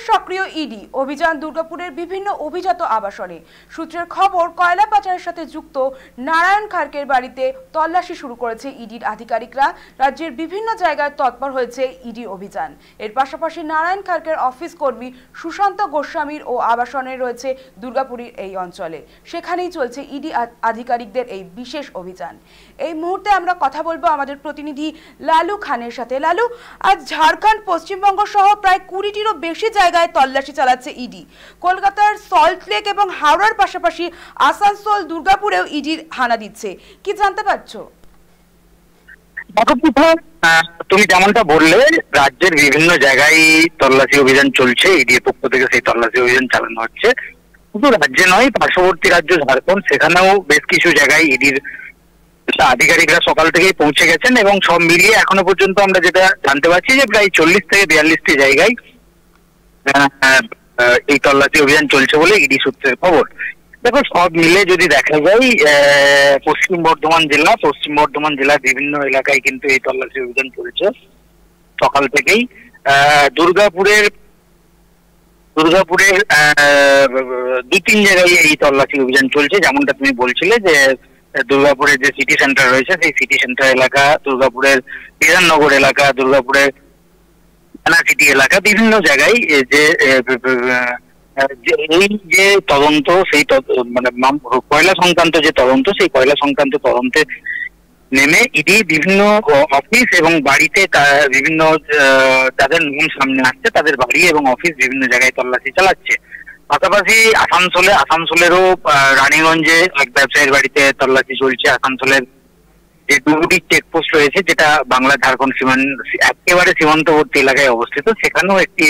সক্রিয় ইডি অভিযান দুর্গাপুরের বিভিন্ন অভিজাত আবাসনে। সূত্রের খবর, কয়লা পাচারের সাথে যুক্ত নারায়ণ খাড়কের বাড়িতে তল্লাশি শুরু করেছে ইডির আধিকারিকরা। রাজ্যের বিভিন্ন জায়গায় তৎপর হয়েছে ইডি অভিযান। এর পাশাপাশি নারায়ণ খাড়কের অফিস কর্মী সুশান্ত গোস্বামীর ও আবাসনে রয়েছে দুর্গাপুরের এই অঞ্চলে। সেখানেই চলছে ইডি আধিকারিকদের এই বিশেষ অভিযান। এই মুহূর্তে আমরা কথা বলবো আমাদের প্রতিনিধি লালু খানের সাথে। লালু, আজ ঝাড়খণ্ড, পশ্চিমবঙ্গ সহ প্রায় 20টিরও বেশি জায়গায় তল্লাশি চালাচ্ছে ইডি। কলকাতার সল্টলেক এবং হাওড়ার পাশাপাশি আসানসোল, দুর্গাপুরেও ইডির হানা দিচ্ছে। কি জানতে পারছো? তুমি যেমনটা বললে, রাজ্যের বিভিন্ন জায়গায় তল্লাশি অভিযান চলছে। ইডির পক্ষ থেকে সেই তল্লাশি অভিযান চালানো হচ্ছে। শুধু রাজ্যে নয়, পার্শ্ববর্তী রাজ্য ঝাড়খণ্ড, সেখানেও বেশ কিছু জায়গায় ইডির আধিকারিকরা সকাল থেকেই পৌঁছে গেছেন এবং সব মিলিয়ে এখনো পর্যন্ত আমরা যেটা জানতে পারছি যে প্রায় 40 থেকে 42টি জায়গায় এই তল্লাশি অভিযান চলছে বলে ইডি সূত্রের খবর। দেখো, সব মিলে যদি দেখা যায়, পশ্চিম বর্ধমান জেলার বিভিন্ন এলাকায় কিন্তু এই তল্লাশি অভিযান চলছে সকাল থেকেই। দুর্গাপুরের 2-3 জায়গায় এই তল্লাশি অভিযান চলছে। যেমনটা তুমি বলছিলে যে দুর্গাপুরের যে সিটি সেন্টার রয়েছে, সেই সিটি সেন্টার এলাকা, দুর্গাপুরের বিধাননগর এলাকা, দুর্গাপুরের থানা সিটি এলাকা, বিভিন্ন জায়গায় যে এই যে তদন্ত, সেই মানে কয়লা সংক্রান্ত যে তদন্ত, সেই কয়লা সংক্রান্ত তদন্তে নেমে ইডি বিভিন্ন অফিস এবং বাড়িতে বিভিন্ন যাদের নাম সামনে আসছে তাদের বাড়ি এবং অফিস বিভিন্ন জায়গায় তল্লাশি চালাচ্ছে। পাশাপাশি আসানসোলেরও রানীগঞ্জে এক ব্যবসায়ীর বাড়িতে তল্লাশি চলছে। আসানসোলের যে ডুবুরি চেকপোস্ট রয়েছে, যেটা বাংলা ঝাড়খণ্ড একেবারে সীমান্তবর্তী এলাকায় অবস্থিত, সেখানেও একটি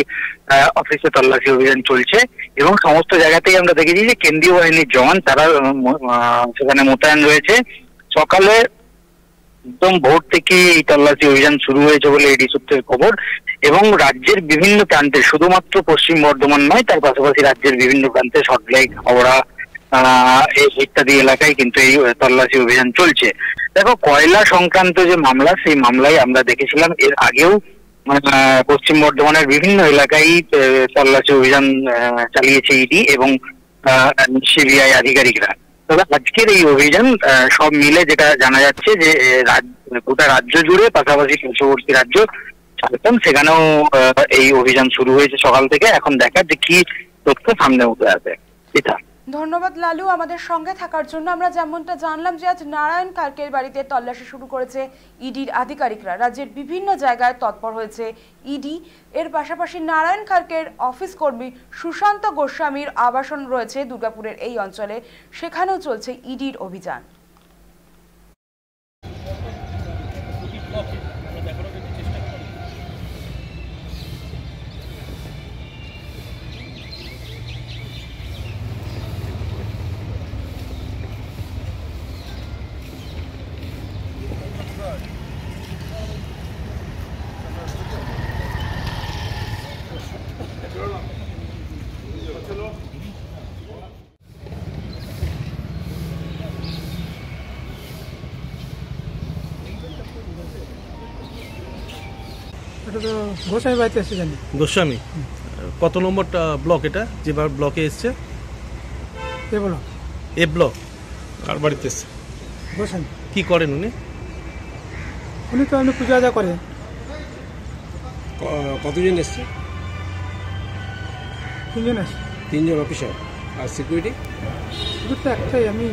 অফিসে তল্লাশি অভিযান চলছে। এবং সমস্ত জায়গাতেই আমরা দেখেছি যে কেন্দ্রীয় বাহিনীর জওয়ান তারা সেখানে মোতায়েন রয়েছে। সকালে একদম ভোর থেকে এই তল্লাশি অভিযান শুরু হয়েছে বলে ইডি সূত্রের খবর। এবং রাজ্যের বিভিন্ন প্রান্তে, শুধুমাত্র পশ্চিম বর্ধমান নয়, তার পাশাপাশি রাজ্যের বিভিন্ন প্রান্তে সল্টলেক, হাওড়া ইত্যাদি এলাকায় কিন্তু এই তল্লাশি অভিযান চলছে। দেখো, কয়লা সংক্রান্ত যে মামলা, সেই মামলায় আমরা দেখেছিলাম এর আগেও পশ্চিম বর্ধমানের বিভিন্ন এলাকায় তল্লাশি অভিযান চালিয়েছে ইডি এবং সিবিআই আধিকারিকরা। তবে আজকের এই অভিযান সব মিলে যেটা জানা যাচ্ছে যে গোটা রাজ্য জুড়ে, পাশাপাশি পার্শ্ববর্তী রাজ্য ঝাড়খণ্ড, সেখানেও এই অভিযান শুরু হয়েছে সকাল থেকে। এখন দেখার যে কি তথ্য সামনে উঠে আসে। এটা ধন্যবাদ লালু আমাদের সঙ্গে থাকার জন্য। আমরা যেমনটা জানলাম যে আজ নারায়ণ খাড়কের বাড়িতে তল্লাশি শুরু করেছে ইডির আধিকারিকরা। রাজ্যের বিভিন্ন জায়গায় তৎপর হয়েছে ইডি। এর পাশাপাশি নারায়ণ খাড়কের অফিস কর্মী সুশান্ত গোস্বামীর আবাসন রয়েছে দুর্গাপুরের এই অঞ্চলে, সেখানেও চলছে ইডির অভিযান। গোস্বামী বাড়িতে এসে জানি। গোস্বামী কত নম্বরটা ব্লক এটা, যে ব্লকে এসছে? এ ব্লক। এ ব্লক। কার বাড়িতে এসছে? গোস্বামী। কি করেন উনি? উনি তো এমনি পূজা করেন। কতজন এসছে? 3 জন আসছে। 3 জন অফিসার আর সিকিউরিটি? একটাই আমি।